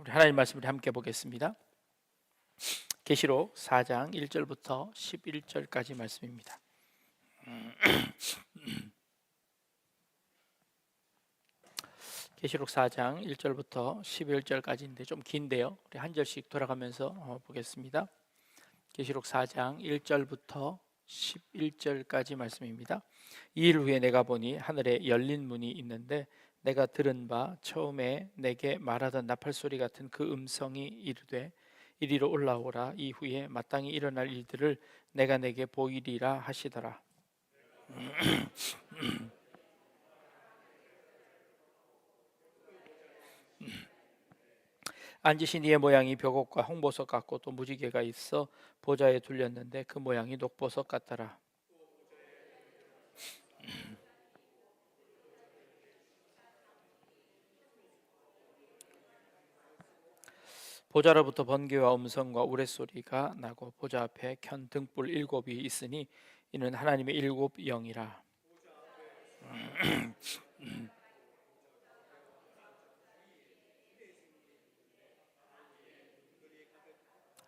우리 하나님 말씀을 함께 보겠습니다. 계시록 4장 1절부터 11절까지 말씀입니다. 계시록 4장 1절부터 11절까지인데 좀 긴데요. 우리 한 절씩 돌아가면서 보겠습니다. 계시록 4장 1절부터 11절까지 말씀입니다. 이 일 후에 내가 보니 하늘에 열린 문이 있는데 내가 들은 바 처음에 내게 말하던 나팔 소리 같은 그 음성이 이르되 이리로 올라오라. 이후에 마땅히 일어날 일들을 내가 내게 보이리라 하시더라. 앉으신 이의 모양이 벽옥과 홍보석 같고 또 무지개가 있어 보좌에 둘렸는데 그 모양이 녹보석 같더라. 보좌로부터 번개와 음성과 우레소리가 나고 보좌 앞에 켠 등불 7이 있으니 이는 하나님의 7 영이라.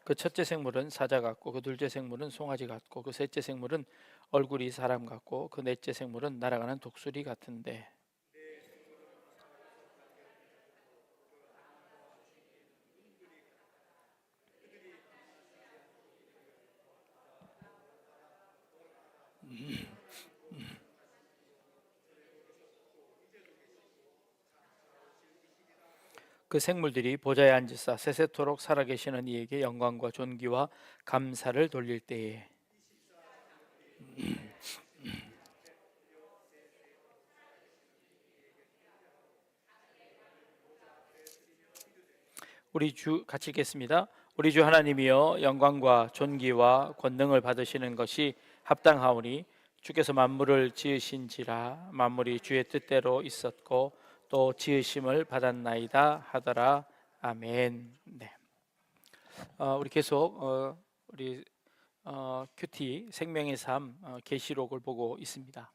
그 첫째 생물은 사자 같고 그 둘째 생물은 송아지 같고 그 셋째 생물은 얼굴이 사람 같고 그 넷째 생물은 날아가는 독수리 같은데 그 생물들이 보좌에 앉으사 세세토록 살아계시는 이에게 영광과 존귀와 감사를 돌릴 때에 우리 주 같이 읽겠습니다. 우리 주 하나님이여 영광과 존귀와 권능을 받으시는 것이 합당하오니 주께서 만물을 지으신지라 만물이 주의 뜻대로 있었고 또 지으심을 받았나이다 하더라. 아멘. 네. 우리 계속 우리 큐티 생명의 삶 계시록을 보고 있습니다.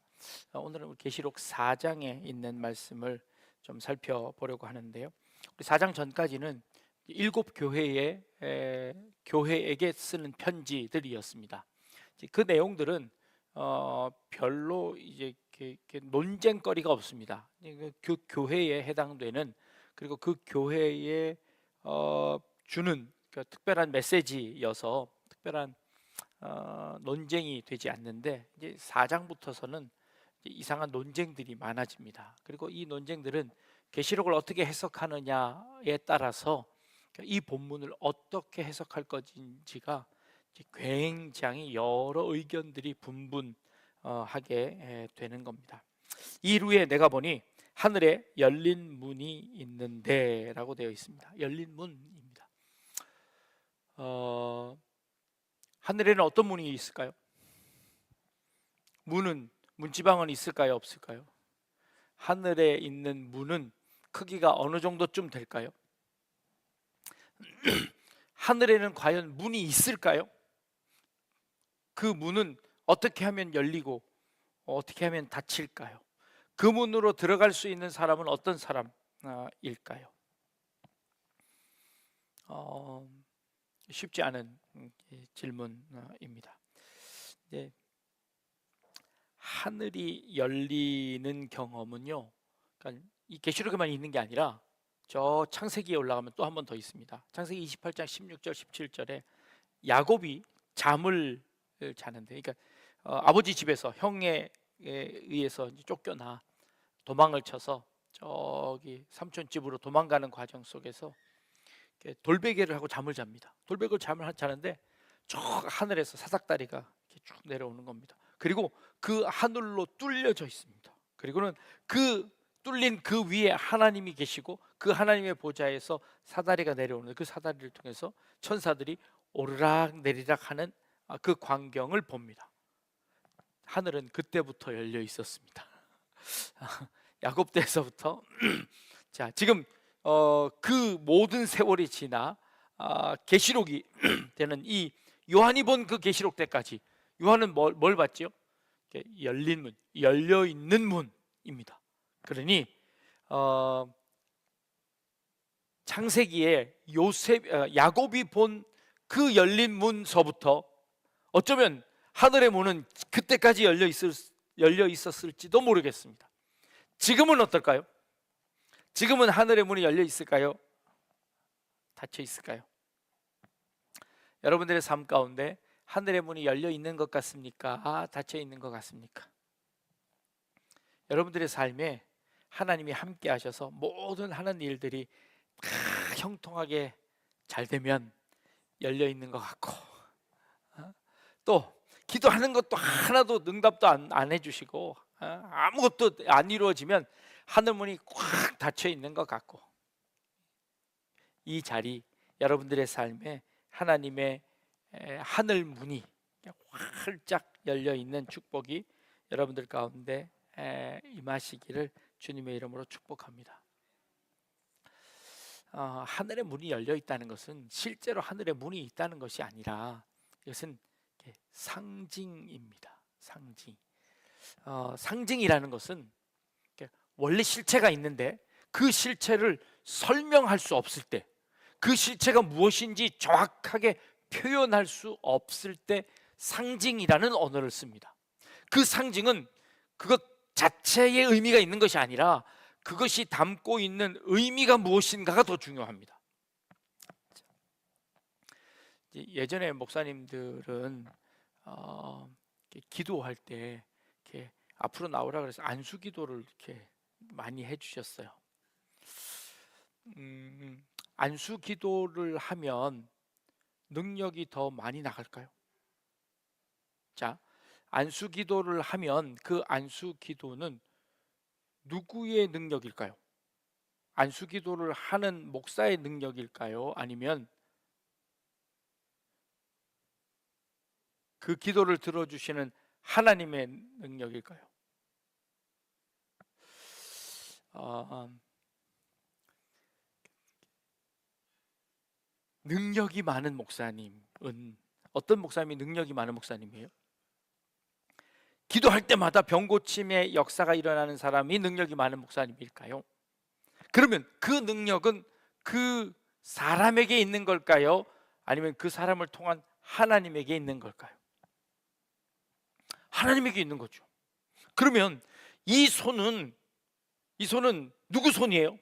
오늘은 계시록 4장에 있는 말씀을 좀 살펴보려고 하는데요. 우리 4장 전까지는 7교회의 교회에게 쓰는 편지들이었습니다. 그 내용들은 별로 이제 이렇게 논쟁거리가 없습니다. 그 교회에 해당되는 그리고 그 교회에 주는 특별한 메시지여서 특별한 논쟁이 되지 않는데 이제 4장부터서는 이상한 논쟁들이 많아집니다. 그리고 이 논쟁들은 계시록을 어떻게 해석하느냐에 따라서 이 본문을 어떻게 해석할 것인지가 굉장히 여러 의견들이 분분하게 되는 겁니다. 이 후에 내가 보니 하늘에 열린 문이 있는데 라고 되어 있습니다. 열린 문입니다. 하늘에는 어떤 문이 있을까요? 문지방은 있을까요? 없을까요? 하늘에 있는 문은 크기가 어느 정도쯤 될까요? 하늘에는 과연 문이 있을까요? 그 문은 어떻게 하면 열리고 어떻게 하면 닫힐까요? 그 문으로 들어갈 수 있는 사람은 어떤 사람일까요? 쉽지 않은 질문입니다. 이제 하늘이 열리는 경험은요, 그러니까 이 계시록에만 있는 게 아니라 저 창세기에 올라가면 또 한 번 더 있습니다. 창세기 28장 16절 17절에 야곱이 잠을 자는데, 그러니까 아버지 집에서 형에 의해서 쫓겨나 도망을 쳐서 저기 삼촌 집으로 도망가는 과정 속에서 돌베개를 하고 잠을 잡니다. 돌베개를 잠을 자는데 저 하늘에서 사닥다리가 이렇게 쭉 내려오는 겁니다. 그리고 그 하늘로 뚫려져 있습니다. 그리고는 그 뚫린 그 위에 하나님이 계시고 그 하나님의 보좌에서 사다리가 내려오는 그 사다리를 통해서 천사들이 오르락 내리락 하는 그 광경을 봅니다. 하늘은 그때부터 열려 있었습니다. 야곱 때에서부터 자, 지금 그 모든 세월이 지나 계시록이 되는 이 요한이 본 그 계시록 때까지 요한은 뭘 봤지요? 열린 문, 열려 있는 문입니다. 그러니 창세기에 야곱이 본 그 열린 문서부터 어쩌면 하늘의 문은 그때까지 열려 있었을지도 모르겠습니다. 지금은 어떨까요? 지금은 하늘의 문이 열려 있을까요? 닫혀 있을까요? 여러분들의 삶 가운데 하늘의 문이 열려 있는 것 같습니까? 닫혀 있는 것 같습니까? 여러분들의 삶에 하나님이 함께 하셔서 모든 하는 일들이 다 형통하게 잘 되면 열려 있는 것 같고, 또 기도하는 것도 하나도 응답도 안 해주시고 아무것도 안 이루어지면 하늘문이 꽉 닫혀 있는 것 같고, 이 자리, 여러분들의 삶에 하나님의 하늘문이 활짝 열려 있는 축복이 여러분들 가운데 임하시기를 주님의 이름으로 축복합니다. 하늘의 문이 열려 있다는 것은 실제로 하늘의 문이 있다는 것이 아니라 이것은 상징입니다. 상징이라는 것은 원래 실체가 있는데 그 실체를 설명할 수 없을 때, 그 실체가 무엇인지 정확하게 표현할 수 없을 때 상징이라는 언어를 씁니다. 그 상징은 그것 자체의 의미가 있는 것이 아니라 그것이 담고 있는 의미가 무엇인가가 더 중요합니다. 예전에 목사님들은 기도할 때 이렇게 앞으로 나오라 그래서 안수기도를 이렇게 많이 해주셨어요. 안수기도를 하면 능력이 더 많이 나갈까요? 자, 안수기도를 하면 그 안수기도는 누구의 능력일까요? 안수기도를 하는 목사의 능력일까요? 아니면 그 기도를 들어주시는 하나님의 능력일까요? 능력이 많은 목사님은 어떤 목사님이 능력이 많은 목사님이에요? 기도할 때마다 병 고침의 역사가 일어나는 사람이 능력이 많은 목사님일까요? 그러면 그 능력은 그 사람에게 있는 걸까요? 아니면 그 사람을 통한 하나님에게 있는 걸까요? 하나님에게 있는 거죠. 그러면 이 손은 누구 손이에요?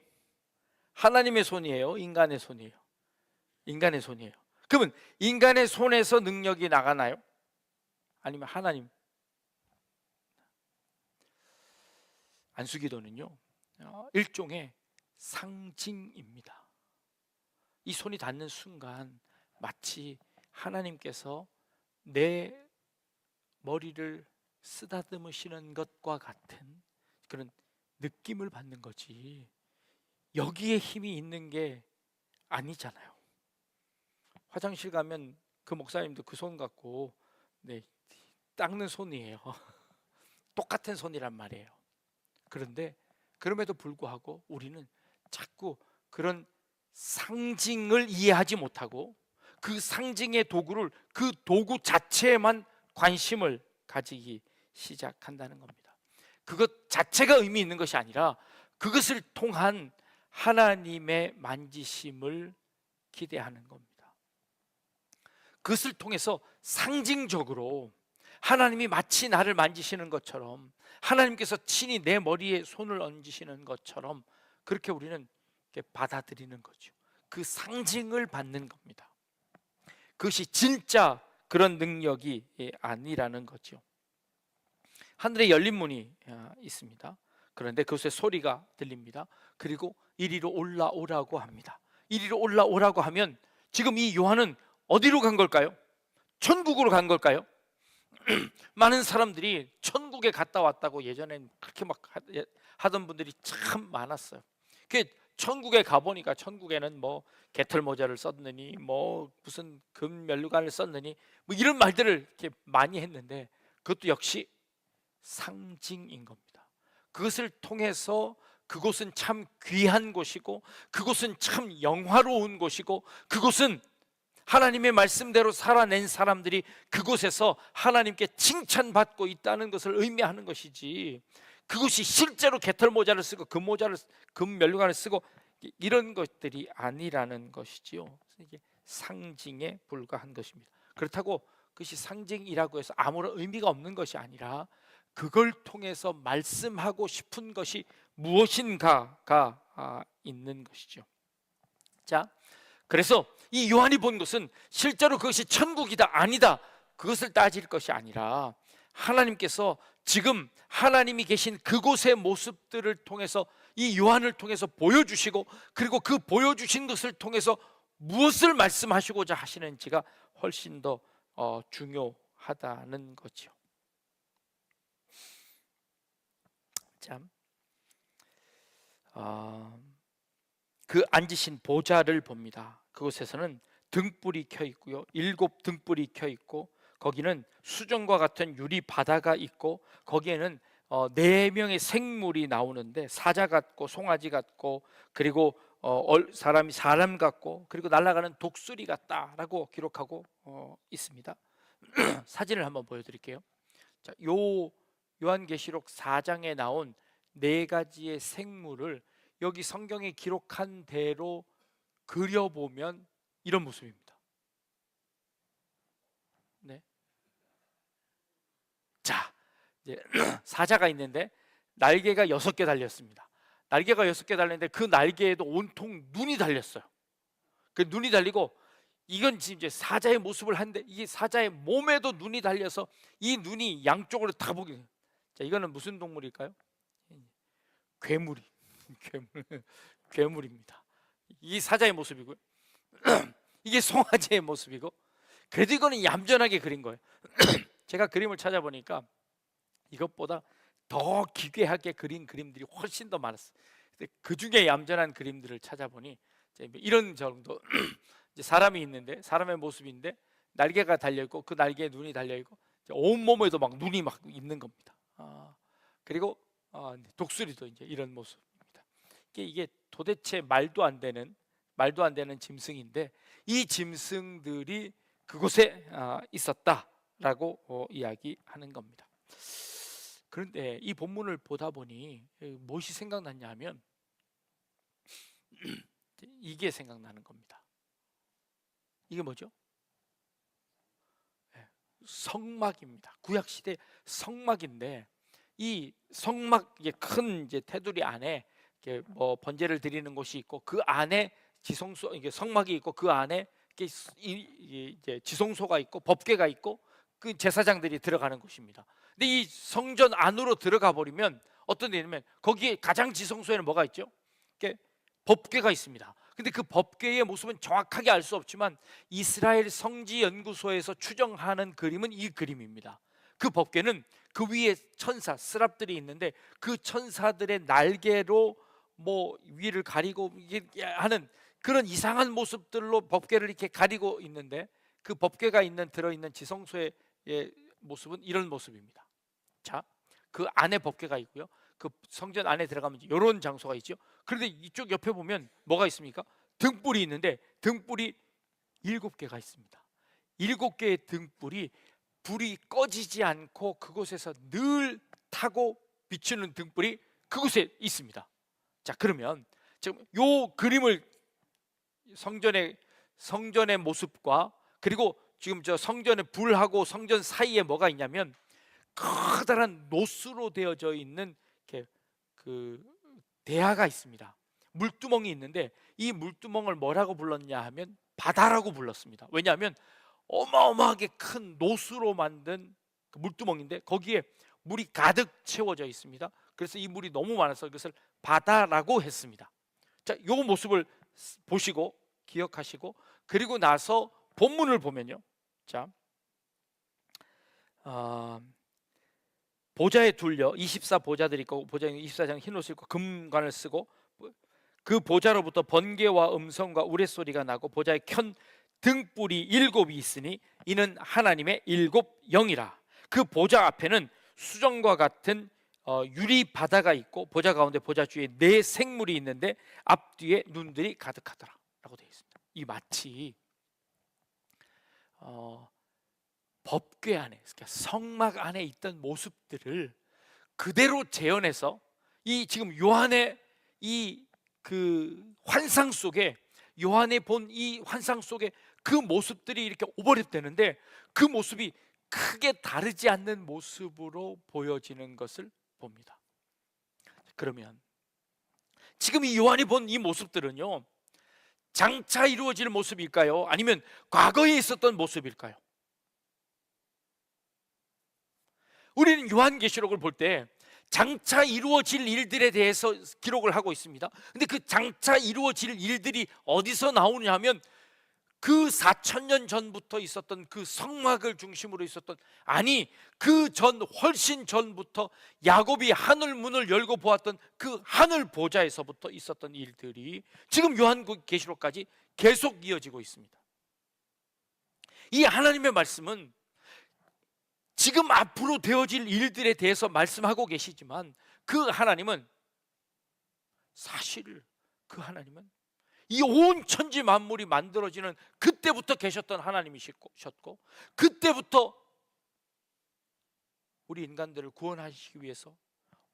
하나님의 손이에요? 인간의 손이에요? 인간의 손이에요. 그러면 인간의 손에서 능력이 나가나요? 아니면 하나님? 안수기도는요, 일종의 상징입니다. 이 손이 닿는 순간 마치 하나님께서 내 머리를 쓰다듬으시는 것과 같은 그런 느낌을 받는 거지, 여기에 힘이 있는 게 아니잖아요. 화장실 가면 그 목사님도 그 손 갖고 닦는 손이에요. 똑같은 손이란 말이에요. 그런데 그럼에도 불구하고 우리는 자꾸 그런 상징을 이해하지 못하고 그 상징의 도구를, 그 도구 자체에만 관심을 가지기 시작한다는 겁니다. 그것 자체가 의미 있는 것이 아니라 그것을 통한 하나님의 만지심을 기대하는 겁니다. 그것을 통해서 상징적으로 하나님이 마치 나를 만지시는 것처럼, 하나님께서 친히 내 머리에 손을 얹으시는 것처럼 그렇게 우리는 받아들이는 거죠. 그 상징을 받는 겁니다. 그것이 진짜 그런 능력이 아니라는 거죠. 하늘에 열린 문이 있습니다. 그런데 그곳에 소리가 들립니다. 그리고 이리로 올라오라고 합니다. 이리로 올라오라고 하면 지금 이 요한은 어디로 간 걸까요? 천국으로 간 걸까요? 많은 사람들이 천국에 갔다 왔다고 예전엔 그렇게 막 하던 분들이 참 많았어요. 천국에 가보니까 천국에는 뭐 개털 모자를 썼느니 뭐 무슨 금 면류관을 썼느니 뭐 이런 말들을 이렇게 많이 했는데 그것도 역시 상징인 겁니다. 그것을 통해서 그곳은 참 귀한 곳이고 그곳은 참 영화로운 곳이고 그곳은 하나님의 말씀대로 살아낸 사람들이 그곳에서 하나님께 칭찬받고 있다는 것을 의미하는 것이지, 그것이 실제로 개털 모자를 쓰고 금 면류관을 쓰고 이런 것들이 아니라는 것이지요. 이게 상징에 불과한 것입니다. 그렇다고 그것이 상징이라고 해서 아무런 의미가 없는 것이 아니라 그걸 통해서 말씀하고 싶은 것이 무엇인가가 있는 것이죠. 자, 그래서 이 요한이 본 것은 실제로 그것이 천국이다 아니다 그것을 따질 것이 아니라 하나님께서 지금 하나님이 계신 그곳의 모습들을 통해서 이 요한을 통해서 보여주시고, 그리고 그 보여주신 것을 통해서 무엇을 말씀하시고자 하시는지가 훨씬 더 중요하다는 거죠. 참, 그 앉으신 보좌를 봅니다. 그곳에서는 등불이 켜 있고요, 7 등불이 켜 있고, 거기는 수정과 같은 유리 바다가 있고, 거기에는 4명의 생물이 나오는데 사자 같고 송아지 같고, 그리고 사람이 사람 같고, 그리고 날아가는 독수리 같다라고 기록하고 있습니다. 사진을 한번 보여드릴게요. 자, 요한계시록 4장에 나온 4가지의 생물을 여기 성경에 기록한 대로 그려보면 이런 모습입니다. 네. 자, 이제 사자가 있는데 날개가 6개 달렸습니다. 날개가 6개 달렸는데 그 날개에도 온통 눈이 달렸어요. 그 눈이 달리고, 이건 지금 이제 사자의 모습을 하는데 이게 사자의 몸에도 눈이 달려서 이 눈이 양쪽으로 다 보게. 자, 이거는 무슨 동물일까요? 괴물이 괴물입니다. 이 사자의 모습이고요. 이게 송아지의 모습이고, 그래도 이거는 얌전하게 그린 거예요. 제가 그림을 찾아보니까 이것보다 더 기괴하게 그린 그림들이 훨씬 더 많았어요. 그 중에 얌전한 그림들을 찾아보니 이런 정도 이제 사람이 있는데, 사람의 모습인데 날개가 달려 있고, 그 날개에 눈이 달려 있고, 온 몸에도 막 눈이 막 있는 겁니다. 그리고 독수리도 이제 이런 모습입니다. 이게 도대체 말도 안 되는 짐승인데, 이 짐승들이 그곳에 있었다라고 이야기하는 겁니다. 그런데 이 본문을 보다 보니 무엇이 생각났냐 하면 이게 생각나는 겁니다. 이게 뭐죠? 성막입니다. 구약시대 성막인데, 이 성막, 이게 큰 이제 테두리 안에 이렇게 뭐 번제를 드리는 곳이 있고, 그 안에 지성소, 이게 성막이 있고, 그 안에 이제 지성소가 있고 법궤가 있고, 그 제사장들이 들어가는 곳입니다. 근데 이 성전 안으로 들어가 버리면 어떤 일이 있냐면, 거기에 가장 지성소에는 뭐가 있죠? 이렇게 법궤가 있습니다. 근데 그 법궤의 모습은 정확하게 알 수 없지만 이스라엘 성지 연구소에서 추정하는 그림은 이 그림입니다. 그 법궤는 그 위에 천사 스랍들이 있는데, 그 천사들의 날개로 뭐 위를 가리고 하는 그런 이상한 모습들로 법궤를 이렇게 가리고 있는데, 그 법궤가 들어있는 지성소의 모습은 이런 모습입니다. 자, 그 안에 법궤가 있고요, 그 성전 안에 들어가면 이런 장소가 있죠. 그런데 이쪽 옆에 보면 뭐가 있습니까? 등불이 있는데 등불이 7개가 있습니다. 7개의 등불이 불이 꺼지지 않고 그곳에서 늘 타고 비추는 등불이 그곳에 있습니다. 자, 그러면 지금 요 그림을 성전의 모습과, 그리고 지금 저 성전의 불하고 성전 사이에 뭐가 있냐면 커다란 노스로 되어져 있는 그 대야가 있습니다. 물두멍이 있는데, 이 물두멍을 뭐라고 불렀냐 하면 바다라고 불렀습니다. 왜냐하면 어마어마하게 큰 노스로 만든 그 물두멍인데 거기에 물이 가득 채워져 있습니다. 그래서 이 물이 너무 많아서 이것을 바다라고 했습니다. 자, 이 모습을 보시고 기억하시고, 그리고 나서 본문을 보면요, 자, 보좌에 둘려 24보좌들이 있고, 보좌에 24장 흰 옷을 입고 금관을 쓰고, 그 보좌로부터 번개와 음성과 우레소리가 나고, 보좌에 켠 등불이 7이 있으니 이는 하나님의 7 영이라. 그 보좌 앞에는 수정과 같은 유리 바다가 있고, 보좌 가운데 보좌 주위에 4 생물이 있는데 앞뒤에 눈들이 가득하더라 라고 되어 있습니다. 이 마치 법궤 안에, 그러니까 성막 안에 있던 모습들을 그대로 재현해서 이 지금 요한의 이 그 환상 속에, 요한이 본 이 환상 속에 그 모습들이 이렇게 오버랩되는데 그 모습이 크게 다르지 않는 모습으로 보여지는 것을 봅니다. 그러면 지금 이 요한이 본 이 모습들은요, 장차 이루어질 모습일까요? 아니면 과거에 있었던 모습일까요? 우리는 요한계시록을 볼 때 장차 이루어질 일들에 대해서 기록을 하고 있습니다. 근데 그 장차 이루어질 일들이 어디서 나오냐 하면 그 4,000년 전부터 있었던 그 성막을 중심으로 있었던, 아니 그 전 훨씬 전부터 야곱이 하늘 문을 열고 보았던 그 하늘 보좌에서부터 있었던 일들이 지금 요한계시록까지 계속 이어지고 있습니다. 이 하나님의 말씀은 지금 앞으로 되어질 일들에 대해서 말씀하고 계시지만 그 하나님은 사실 그 하나님은 이 온 천지 만물이 만들어지는 그때부터 계셨던 하나님이셨고, 그때부터 우리 인간들을 구원하시기 위해서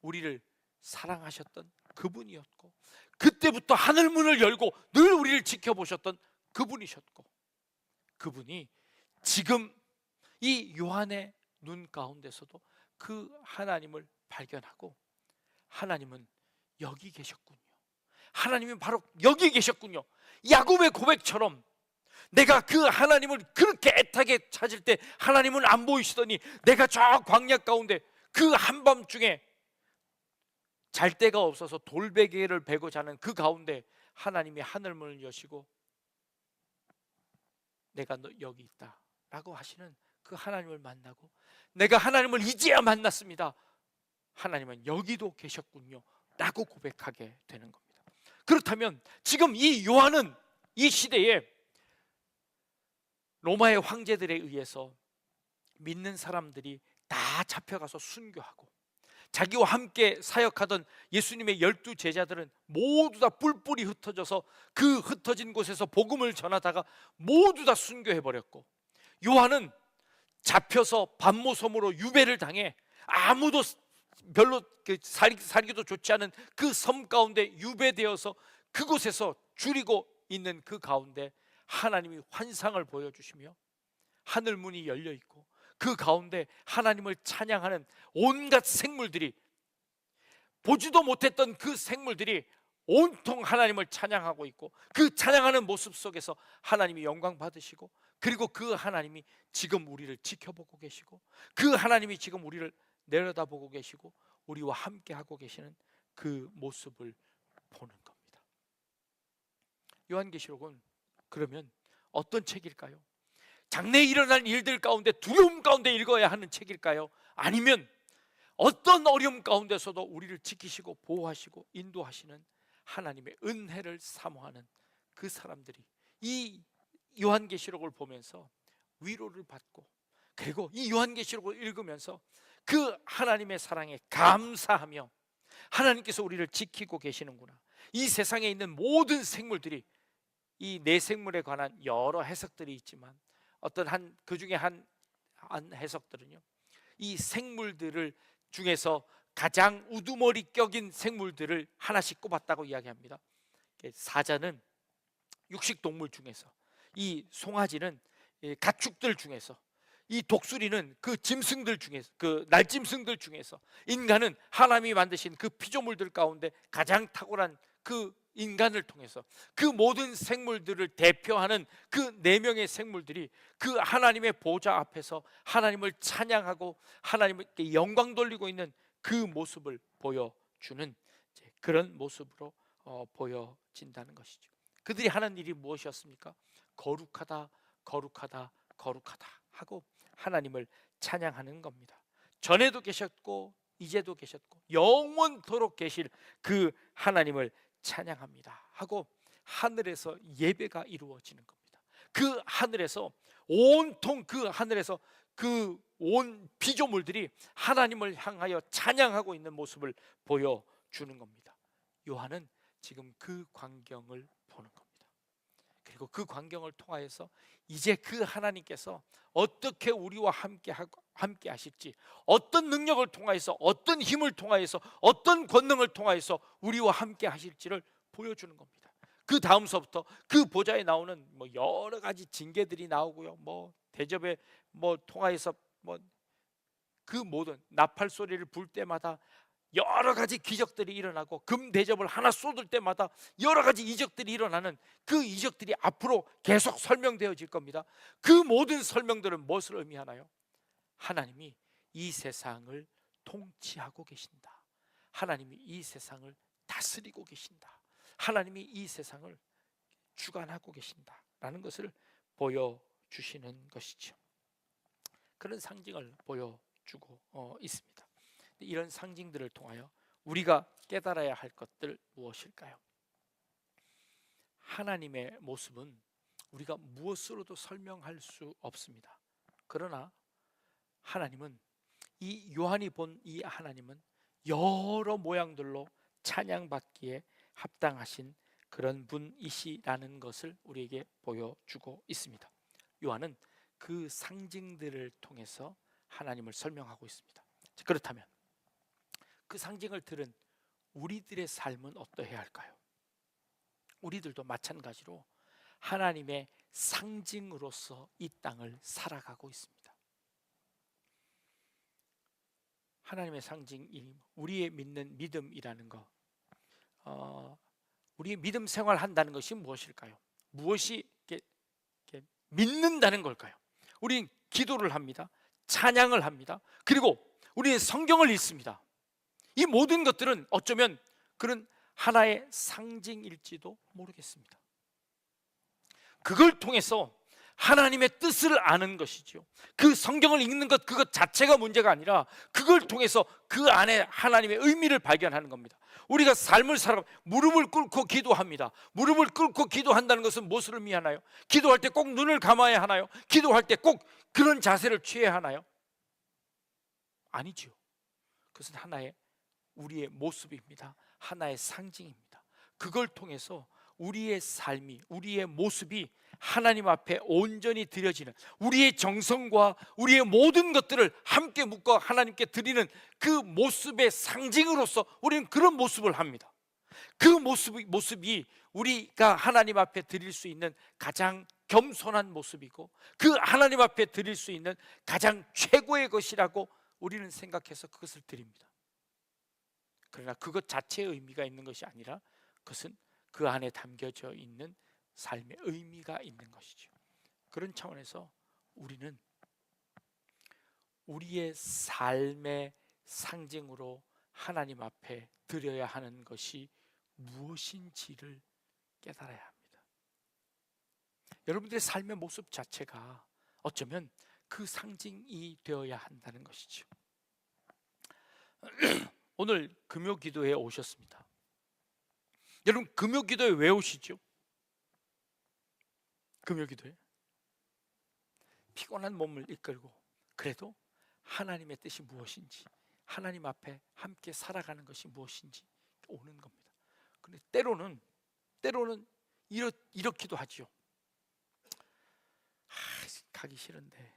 우리를 사랑하셨던 그분이었고, 그때부터 하늘문을 열고 늘 우리를 지켜보셨던 그분이셨고, 그분이 지금 이 요한의 눈 가운데서도 그 하나님을 발견하고, 하나님은 여기 계셨군요, 하나님은 바로 여기 계셨군요. 야곱의 고백처럼 내가 그 하나님을 그렇게 애타게 찾을 때 하나님은 안 보이시더니 내가 저 광야 가운데 그 한밤중에 잘 데가 없어서 돌베개를 베고 자는 그 가운데 하나님이 하늘문을 여시고 내가 너 여기 있다 라고 하시는 그 하나님을 만나고, 내가 하나님을 이제야 만났습니다, 하나님은 여기도 계셨군요 라고 고백하게 되는 겁니다. 그렇다면 지금 이 요한은 이 시대에 로마의 황제들에 의해서 믿는 사람들이 다 잡혀가서 순교하고, 자기와 함께 사역하던 예수님의 12 제자들은 모두 다 뿔뿔이 흩어져서 그 흩어진 곳에서 복음을 전하다가 모두 다 순교해버렸고, 요한은 잡혀서 밤모섬으로 유배를 당해 아무도 별로 살기도 좋지 않은 그 섬 가운데 유배되어서 그곳에서 줄이고 있는 그 가운데 하나님이 환상을 보여주시며 하늘문이 열려 있고 그 가운데 하나님을 찬양하는 온갖 생물들이, 보지도 못했던 그 생물들이 온통 하나님을 찬양하고 있고, 그 찬양하는 모습 속에서 하나님이 영광 받으시고, 그리고 그 하나님이 지금 우리를 지켜보고 계시고, 그 하나님이 지금 우리를 내려다보고 계시고 우리와 함께 하고 계시는 그 모습을 보는 겁니다. 요한계시록은 그러면 어떤 책일까요? 장래에 일어날 일들 가운데 두려움 가운데 읽어야 하는 책일까요? 아니면 어떤 어려움 가운데서도 우리를 지키시고 보호하시고 인도하시는 하나님의 은혜를 사모하는 그 사람들이 이 요한계시록을 보면서 위로를 받고, 그리고 이 요한계시록을 읽으면서 그 하나님의 사랑에 감사하며, 하나님께서 우리를 지키고 계시는구나, 이 세상에 있는 모든 생물들이, 이 네 생물에 관한 여러 해석들이 있지만 어떤 그 중에 한 해석들은요, 이 생물들을 중에서 가장 우두머리격인 생물들을 하나씩 꼽았다고 이야기합니다. 사자는 육식동물 중에서, 이 송아지는 가축들 중에서, 이 독수리는 그 짐승들 중에서, 그 날짐승들 중에서, 인간은 하나님이 만드신 그 피조물들 가운데 가장 탁월한 그 인간을 통해서 그 모든 생물들을 대표하는 그 4명의 생물들이 그 하나님의 보좌 앞에서 하나님을 찬양하고 하나님께 영광 돌리고 있는 그 모습을 보여주는 그런 모습으로 보여진다는 것이죠. 그들이 하는 일이 무엇이었습니까? 거룩하다, 거룩하다, 거룩하다 하고 하나님을 찬양하는 겁니다. 전에도 계셨고 이제도 계셨고 영원토록 계실 그 하나님을 찬양합니다 하고 하늘에서 예배가 이루어지는 겁니다. 그 하늘에서 온통 그 하늘에서 그 온 피조물들이 하나님을 향하여 찬양하고 있는 모습을 보여주는 겁니다. 요한은 지금 그 광경을 보는 겁니다. 그리고 그 광경을 통하여서 이제 그 하나님께서 어떻게 우리와 함께 하실지, 어떤 능력을 통하여서, 어떤 힘을 통하여서, 어떤 권능을 통하여서 우리와 함께 하실지를 보여주는 겁니다. 그 다음서부터 그 보좌에 나오는 뭐 여러 가지 징계들이 나오고요. 뭐 대접에 뭐 통하여서 뭐 그 모든 나팔 소리를 불 때마다 여러 가지 기적들이 일어나고 금 대접을 하나 쏟을 때마다 여러 가지 이적들이 일어나는 그 이적들이 앞으로 계속 설명되어질 겁니다. 그 모든 설명들은 무엇을 의미하나요? 하나님이 이 세상을 통치하고 계신다. 하나님이 이 세상을 다스리고 계신다. 하나님이 이 세상을 주관하고 계신다라는 것을 보여주시는 것이죠. 그런 상징을 보여주고 있습니다. 이런 상징들을 통하여 우리가 깨달아야 할 것들 무엇일까요? 하나님의 모습은 우리가 무엇으로도 설명할 수 없습니다. 그러나 하나님은, 이 요한이 본 이 하나님은 여러 모양들로 찬양받기에 합당하신 그런 분이시라는 것을 우리에게 보여주고 있습니다. 요한은 그 상징들을 통해서 하나님을 설명하고 있습니다. 그렇다면 그 상징을 들은 우리들의 삶은 어떠해야 할까요? 우리들도 마찬가지로 하나님의 상징으로서 이 땅을 살아가고 있습니다. 하나님의 상징이 우리의 믿는 믿음이라는 것, 우리의 믿음 생활한다는 것이 무엇일까요? 무엇이 이렇게 믿는다는 걸까요? 우리는 기도를 합니다. 찬양을 합니다. 그리고 우리는 성경을 읽습니다. 이 모든 것들은 어쩌면 그런 하나의 상징일지도 모르겠습니다. 그걸 통해서 하나님의 뜻을 아는 것이죠. 그 성경을 읽는 것, 그것 자체가 문제가 아니라 그걸 통해서 그 안에 하나님의 의미를 발견하는 겁니다. 우리가 삶을 살아 무릎을 꿇고 기도합니다. 무릎을 꿇고 기도한다는 것은 무엇을 의미하나요? 기도할 때 꼭 눈을 감아야 하나요? 기도할 때 꼭 그런 자세를 취해야 하나요? 아니죠. 그것은 하나의 우리의 모습입니다. 하나의 상징입니다. 그걸 통해서 우리의 삶이, 우리의 모습이 하나님 앞에 온전히 드려지는, 우리의 정성과 우리의 모든 것들을 함께 묶어 하나님께 드리는 그 모습의 상징으로서 우리는 그런 모습을 합니다. 그 모습이 우리가 하나님 앞에 드릴 수 있는 가장 겸손한 모습이고, 그 하나님 앞에 드릴 수 있는 가장 최고의 것이라고 우리는 생각해서 그것을 드립니다. 그러나 그것 자체의 의미가 있는 것이 아니라 그것은 그 안에 담겨져 있는 삶의 의미가 있는 것이죠. 그런 차원에서 우리는 우리의 삶의 상징으로 하나님 앞에 드려야 하는 것이 무엇인지를 깨달아야 합니다. 여러분들의 삶의 모습 자체가 어쩌면 그 상징이 되어야 한다는 것이죠. 오늘 금요 기도에 오셨습니다. 여러분, 금요 기도에 왜 오시죠? 금요 기도에 피곤한 몸을 이끌고 그래도 하나님의 뜻이 무엇인지, 하나님 앞에 함께 살아가는 것이 무엇인지 오는 겁니다. 근데 때로는 이렇기도 하죠. 가기 싫은데,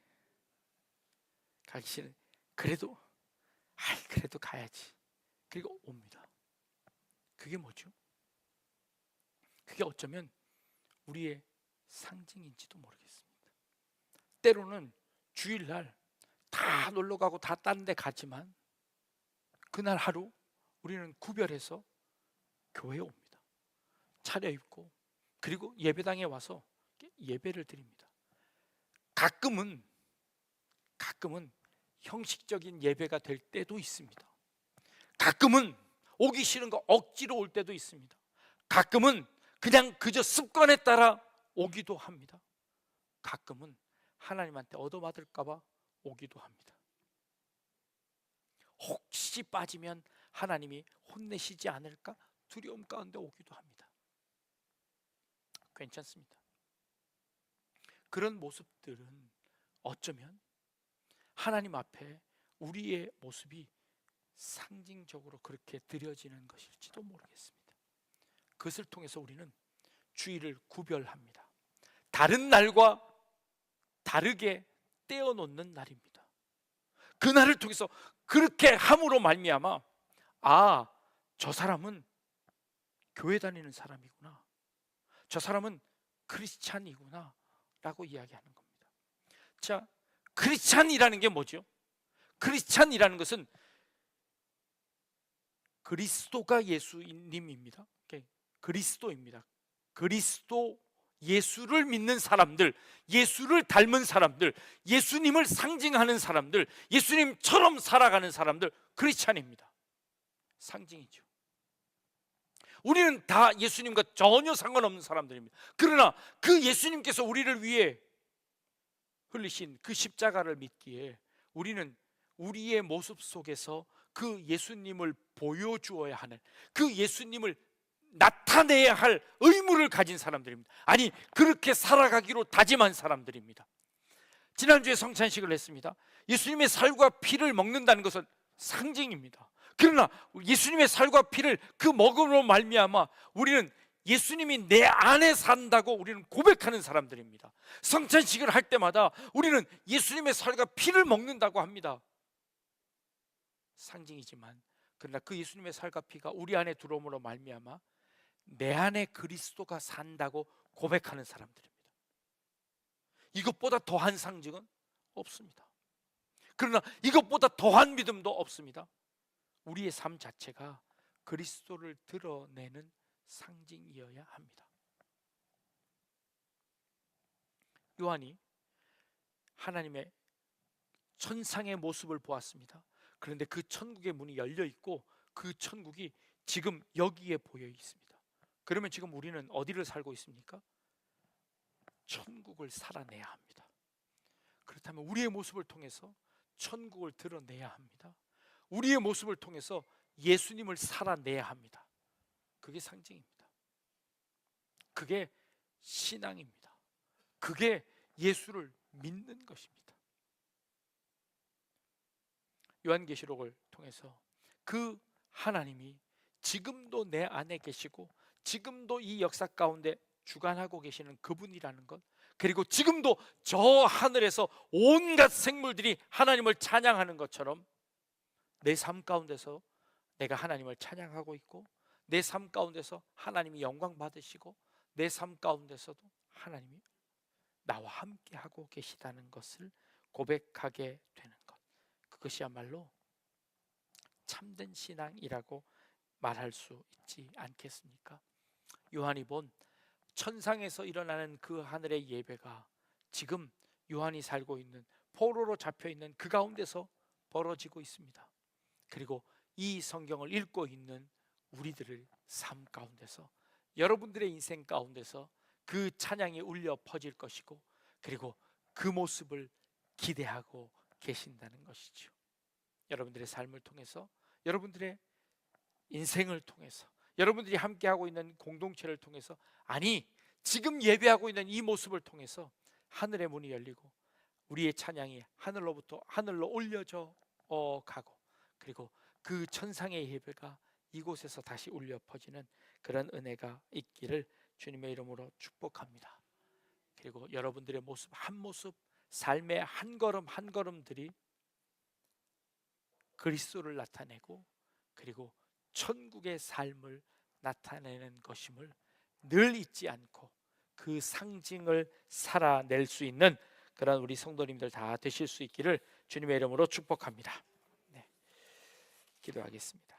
그래도 가야지. 그리고 옵니다. 그게 뭐죠? 그게 어쩌면 우리의 상징인지도 모르겠습니다. 때로는 주일날 다 놀러가고 다 딴 데 가지만 그날 하루 우리는 구별해서 교회에 옵니다. 차려입고 그리고 예배당에 와서 예배를 드립니다. 가끔은 형식적인 예배가 될 때도 있습니다. 가끔은 오기 싫은 거 억지로 올 때도 있습니다. 가끔은 그냥 그저 습관에 따라 오기도 합니다. 가끔은 하나님한테 얻어맞을까 봐 오기도 합니다. 혹시 빠지면 하나님이 혼내시지 않을까 두려움 가운데 오기도 합니다. 괜찮습니다. 그런 모습들은 어쩌면 하나님 앞에 우리의 모습이 상징적으로 그렇게 드려지는 것일지도 모르겠습니다. 그것을 통해서 우리는 주일을 구별합니다. 다른 날과 다르게 떼어놓는 날입니다. 그 날을 통해서 그렇게 함으로 말미암아 저 사람은 교회 다니는 사람이구나, 저 사람은 크리스찬이구나 라고 이야기하는 겁니다. 자, 크리스찬이라는 게 뭐죠? 크리스찬이라는 것은 그리스도가 예수님입니다. 그리스도입니다. 그리스도, 예수를 믿는 사람들, 예수를 닮은 사람들, 예수님을 상징하는 사람들, 예수님처럼 살아가는 사람들, 크리스찬입니다. 상징이죠. 우리는 다 예수님과 전혀 상관없는 사람들입니다. 그러나 그 예수님께서 우리를 위해 흘리신 그 십자가를 믿기에 우리는 우리의 모습 속에서 그 예수님을 보여주어야 하는, 그 예수님을 나타내야 할 의무를 가진 사람들입니다. 아니, 그렇게 살아가기로 다짐한 사람들입니다. 지난주에 성찬식을 했습니다. 예수님의 살과 피를 먹는다는 것은 상징입니다. 그러나 예수님의 살과 피를 그 먹음으로 말미암아 우리는 예수님이 내 안에 산다고 우리는 고백하는 사람들입니다. 성찬식을 할 때마다 우리는 예수님의 살과 피를 먹는다고 합니다. 상징이지만 그러나 그 예수님의 살과 피가 우리 안에 들어옴으로 말미암아 내 안에 그리스도가 산다고 고백하는 사람들입니다. 이것보다 더한 상징은 없습니다. 그러나 이것보다 더한 믿음도 없습니다. 우리의 삶 자체가 그리스도를 드러내는 상징이어야 합니다. 요한이 하나님의 천상의 모습을 보았습니다. 그런데 그 천국의 문이 열려 있고 그 천국이 지금 여기에 보여 있습니다. 그러면 지금 우리는 어디를 살고 있습니까? 천국을 살아내야 합니다. 그렇다면 우리의 모습을 통해서 천국을 드러내야 합니다. 우리의 모습을 통해서 예수님을 살아내야 합니다. 그게 상징입니다. 그게 신앙입니다. 그게 예수를 믿는 것입니다. 요한계시록을 통해서 그 하나님이 지금도 내 안에 계시고 지금도 이 역사 가운데 주관하고 계시는 그분이라는 것, 그리고 지금도 저 하늘에서 온갖 생물들이 하나님을 찬양하는 것처럼 내 삶 가운데서 내가 하나님을 찬양하고 있고, 내 삶 가운데서 하나님이 영광 받으시고, 내 삶 가운데서도 하나님이 나와 함께 하고 계시다는 것을 고백하게 되는 것, 그것이야말로 참된 신앙이라고 말할 수 있지 않겠습니까? 요한이 본 천상에서 일어나는 그 하늘의 예배가 지금 요한이 살고 있는 포로로 잡혀있는 그 가운데서 벌어지고 있습니다. 그리고 이 성경을 읽고 있는 우리들의 삶 가운데서, 여러분들의 인생 가운데서 그 찬양이 울려 퍼질 것이고, 그리고 그 모습을 기대하고 계신다는 것이죠. 여러분들의 삶을 통해서, 여러분들의 인생을 통해서, 여러분들이 함께하고 있는 공동체를 통해서, 아니 지금 예배하고 있는 이 모습을 통해서 하늘의 문이 열리고 우리의 찬양이 하늘로부터 하늘로 올려져 가고, 그리고 그 천상의 예배가 이곳에서 다시 울려 퍼지는 그런 은혜가 있기를 주님의 이름으로 축복합니다. 그리고 여러분들의 모습 한 모습, 삶의 한 걸음 한 걸음들이 그리스도를 나타내고 그리고 천국의 삶을 나타내는 것임을 늘 잊지 않고 그 상징을 살아낼 수 있는 그런 우리 성도님들 다 되실 수 있기를 주님의 이름으로 축복합니다. 네, 기도하겠습니다.